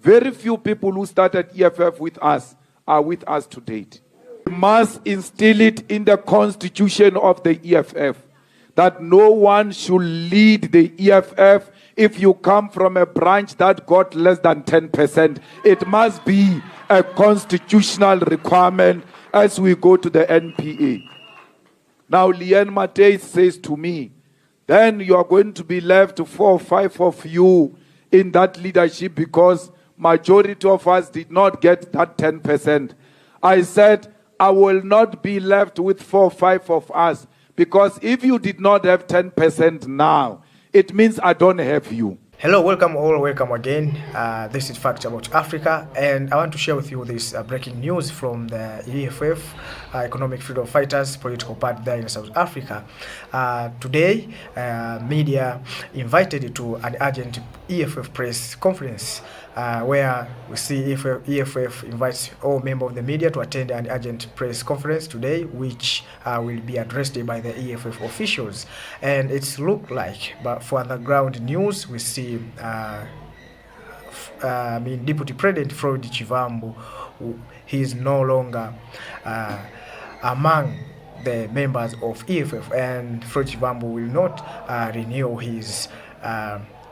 Very few people who started EFF with us are with us to date. We must instill it in the constitution of the EFF that no one should lead the EFF if you come from a branch that got less than 10%. It must be a constitutional requirement as we go to the NPA. Now, Leanne Matei says to me, then you are going to be left 4 or 5 of you in that leadership because majority of us did not get that 10%. I said, I will not be left with 4 or 5 of us because if you did not have 10% now, it means I don't have you. Hello, welcome all, welcome again. This is Facts About Africa, and I want to share with you this breaking news from the EFF, Economic Freedom Fighters political party there in South Africa. Today, media invited to an urgent EFF press conference where we see EFF invites all members of the media to attend an urgent press conference today, which will be addressed by the EFF officials. And it's look like, but for underground news, we see Deputy President Floyd Shivambu, he is no longer among the members of EFF, and Floyd Shivambu will not renew his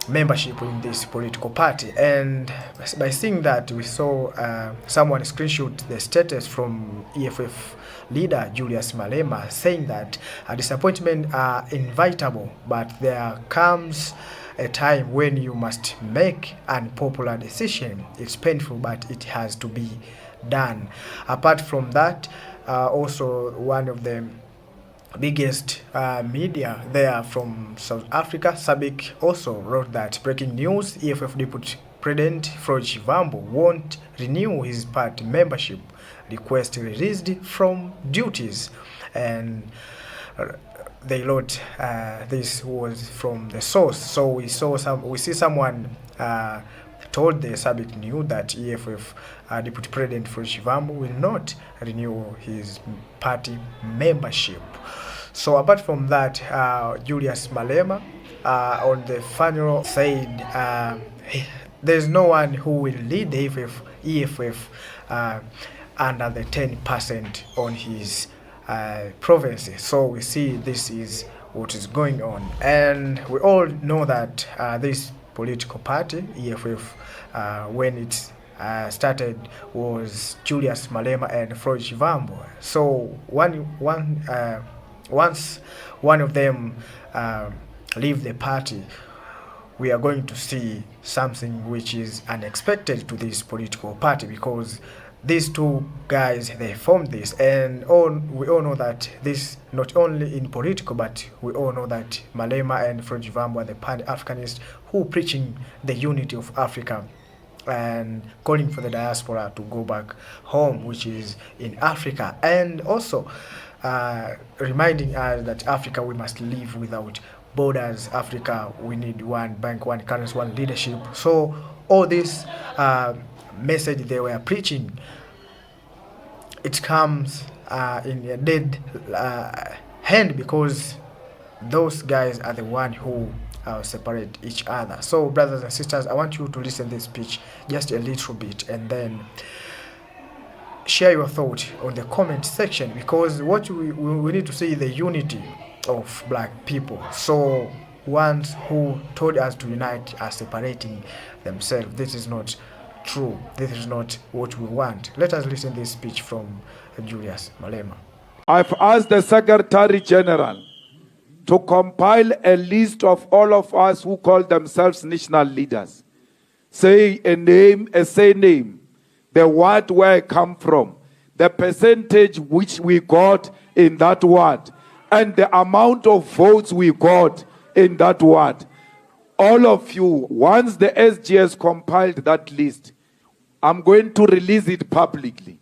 membership in this political party. And by seeing that, we saw someone screenshot the status from EFF leader Julius Malema saying that disappointment are inevitable, but there comes a time when you must make an unpopular decision. It's painful, but it has to be done. Apart from that, also one of the biggest media there from South Africa, Sabic, also wrote that breaking news: EFF Deputy President Floyd Shivambu won't renew his party membership request, released from duties. And they wrote this was from the source. So we see someone told the Sabic News that EFF Deputy President Floyd Shivambu will not renew his party membership. So apart from that, Julius Malema on the funeral said there's no one who will lead the EFF under the 10% on his provinces. So we see this is what is going on, and we all know that this political party EFF, when it started, was Julius Malema and Floyd Shivambu. So once one of them leave the party, we are going to see something which is unexpected to this political party, because these two guys, they formed this, and we all know that this not only in political, but we all know that Malema and Floyd Shivambu are the Pan-Africanists who preaching the unity of Africa and calling for the diaspora to go back home, which is in Africa, and also reminding us that Africa, we must live without borders. Africa, we need one bank, one currency, one leadership. So all this message they were preaching, it comes in a dead hand, because those guys are the one who separate each other. So brothers and sisters, I want you to listen to this speech just a little bit, and then share your thought on the comment section, because what we need to see the unity of black people. So ones who told us to unite are separating themselves. This is not true. This is not what we want. Let us listen to this speech from Julius Malema. I've asked the Secretary General to compile a list of all of us who call themselves national leaders. Say a name, a surname, the word where I come from, the percentage which we got in that word, and the amount of votes we got in that word. All of you, once the SGS compiled that list, I'm going to release it publicly.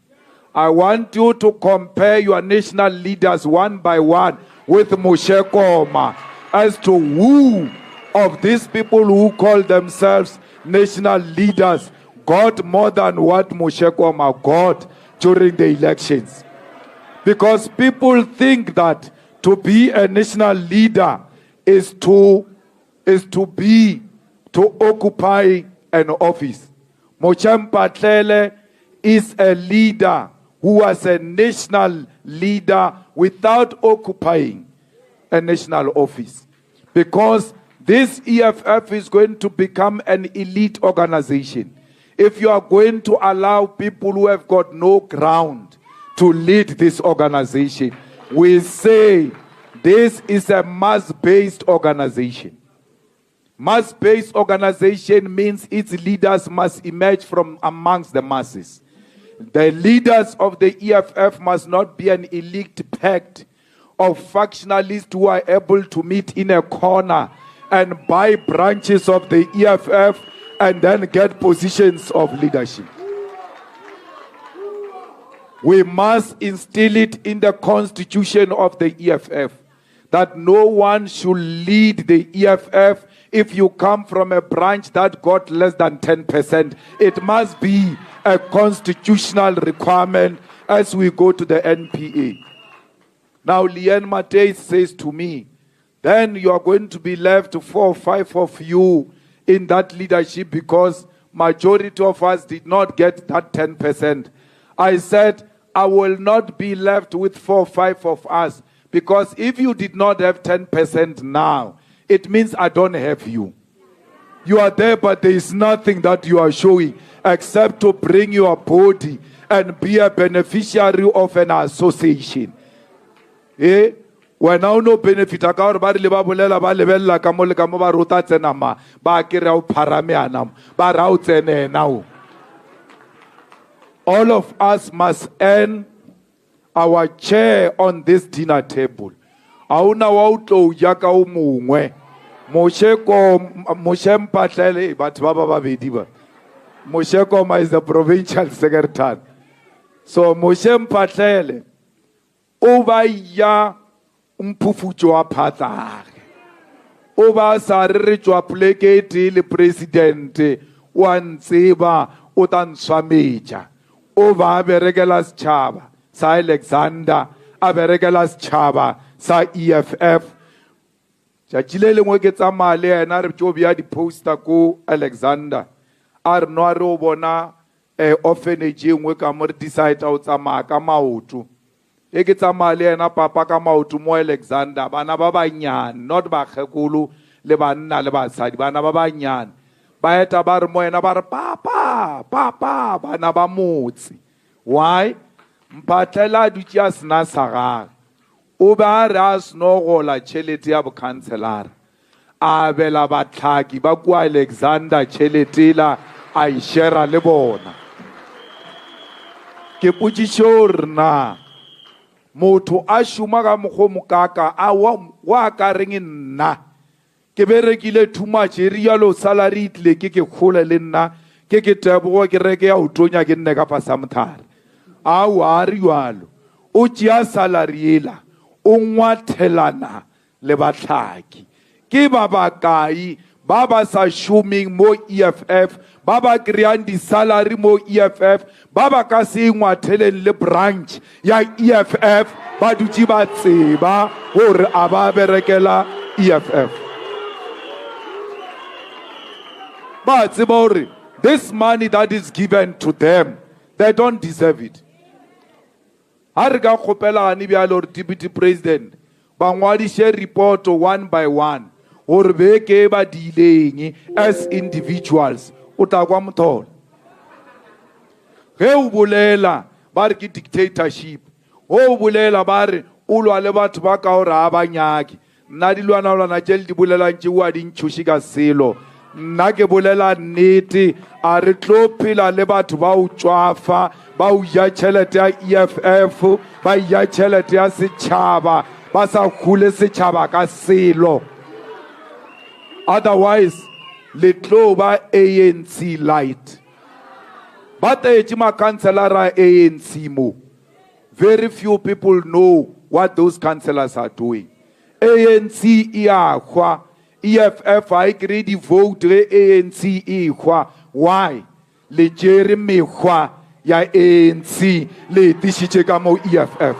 I want you to compare your national leaders one by one with Moshe Koma as to who of these people who call themselves national leaders got more than what Moshe Koma got during the elections. Because people think that to be a national leader is to occupy an office. Moshe Mpatlele is a leader who was a national leader without occupying a national office. Because this EFF is going to become an elite organization. If you are going to allow people who have got no ground to lead this organization, we say this is a mass-based organization. Mass-based organization means its leaders must emerge from amongst the masses. The leaders of the EFF must not be an elite pact of factionalists who are able to meet in a corner and buy branches of the EFF and then get positions of leadership. We must instill it in the constitution of the EFF that no one should lead the EFF if you come from a branch that got less than 10%. It must be a constitutional requirement as we go to the NPA. Now, Leanne Matei says to me, then you are going to be left 4 or 5 of you in that leadership because majority of us did not get that 10%. I said, I will not be left with 4 or 5 of us because if you did not have 10% now, it means I don't have you. You are there, but there is nothing that you are showing except to bring your body and be a beneficiary of an association. Eh? When I no benefit, I can't buy the Babulela, Balebella, Kamolakamo, Rotatzenama, Bakira, Paramianam, Barautene now. All of us must earn our chair on this dinner table. Auna wauto yaka umwe. Moshe Mpatlele, but Baba Bediba. Moshe is the provincial secretary. So Moshe Mpatlele, over ya umpufucho apata. Over sarere chwa pleketi le presidente wanseba utan swameja. Over beregelas chaba sa Alexander aberegelas chaba sa EFF. Chachilele ngweketsa male ena re tshobia di poster ko Alexander. Ar no re o bona orphanage ngwe ka mo re decide o tsamaya ka maoto. E ke tsamaya ena papa ka maoto mo Alexander bana ba banyane not ba khekolo le banna le basadi bana ba banyane. Ba eta ba re mo ena ba re papa bana ba motse. Why? Mpatlela dutse a sena sagare. O ba re a seno gola tšhelete ya bokhanselara a bela batlhaki ba kua Alexander tšhelete la a ishera le bona. Ke potšišo re na motho a šoma ka mokgwa mokaka a wa ka reng nna ke berekile too much e rialo salary itle ke kgole le nna ke tebogo ke reke ya o tonya ke nne ka pasamthare a wa re yalo o tšea salary ela o ngwathelana le batlhaki ke ba bakai ba ba sa šomeng mo EFF ba ba kreang di-salary mo EFF ba ba ka se ngwatheleng le branch ya EFF ba dutse ba tseba gore a ba berekela EFF ba tseba gore this money that is given to them they don't deserve it. Ha re ka kgopela gane bjalo gore deputy president ba ngwadiše report one by one gore beke ba dileng as individuals o tla kwa mothola ge o bolela ba re ke dictatorship o bolela ba re o lwa le batho ba ka gore a ba nyake nna dilwana tše le di bolelang tšeo a di ntšhoše ka selo nna ke bolela nnete a re tlo phela le batho ba o tswafa ba o ja tšhelete ya EFF ba ja tšhelete ya setšhaba ba sa khule setšhaba ka selo otherwise le tlo ba ANC light ba tetše makhanselara ANC mo very few people know what those councillors are doing. ANC ia khwa EFF I create the vote ANC ikhwa why le jere mekgwa ya ANC le tishitse ka mo EFF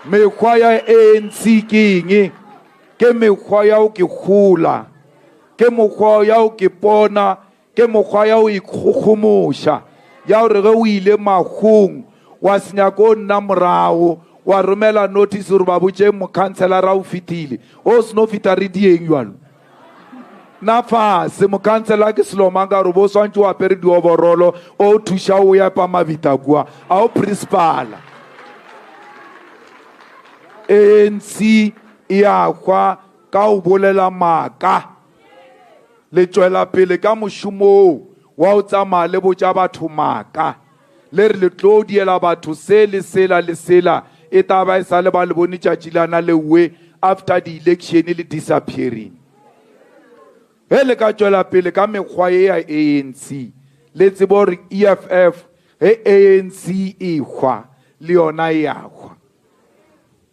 mekgwa ya ANC king ke mekgwa ya o ke khula ke mokgwa ya o ke pona ke mokgwa ya o ikgokgomosha ya gore ge o ile magong wa senyako nna morago wa romela notice gore ba botse mokhanselara o fetile o seno feta re dieng jalo na fase mokhansela ke selomang ka gore bo swantse o apere dioborolo o thuša o ya pa mabita kua a o principala ANC e a kwa ka o bolela maaka le tswela pele ka mošomo wa o tsamaya le botša batho maaka le re le tlo diela batho se le sela e taba e sa le ba le bone tšatši lana lewe after the election le disappearing he le ka tswela pele ka mekgwa ye ya ANC le tsebo gore EFF he ANC e hwa le yona e a hwa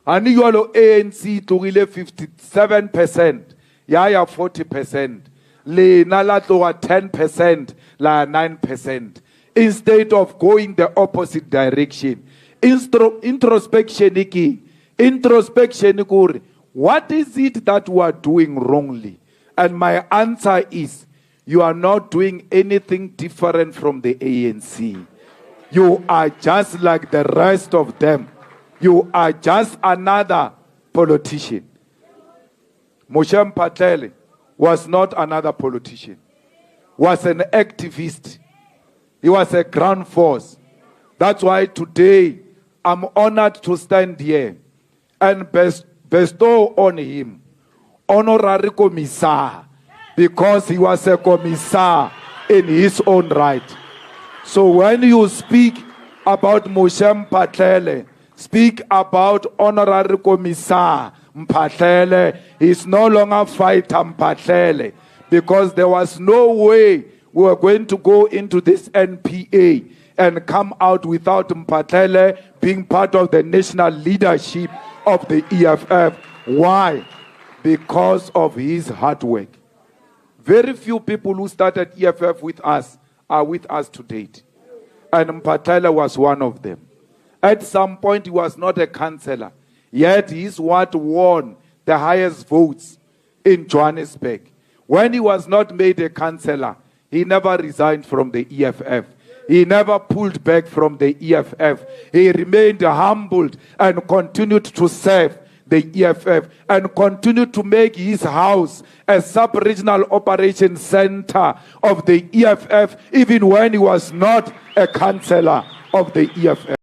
ani jalo ANC tlogile 57% ya 40% lena la tloga 10% la 9% instead of going the opposite direction. Introspection kore, what is it that we are doing wrongly? And my answer is, you are not doing anything different from the ANC. You are just like the rest of them. You are just another politician. Moshe Mphahlele was not another politician. Was an activist. He was a ground force. That's why today I'm honored to stand here and bestow on him honorary commissar because he was a commissar in his own right. So when you speak about Moshe Mphahlele, speak about honorary commissar Mphahlele, he's no longer fighter Mphahlele because there was no way we were going to go into this NPA and come out without Mphahlele being part of the national leadership of the EFF. Why? Because of his hard work. Very few people who started EFF with us are with us to date. And Mphahlele was one of them. At some point, he was not a councillor. Yet, he is what won the highest votes in Johannesburg. When he was not made a councillor, he never resigned from the EFF. He never pulled back from the EFF. He remained humbled and continued to serve the EFF and continued to make his house a sub-regional operation center of the EFF even when he was not a councillor of the EFF.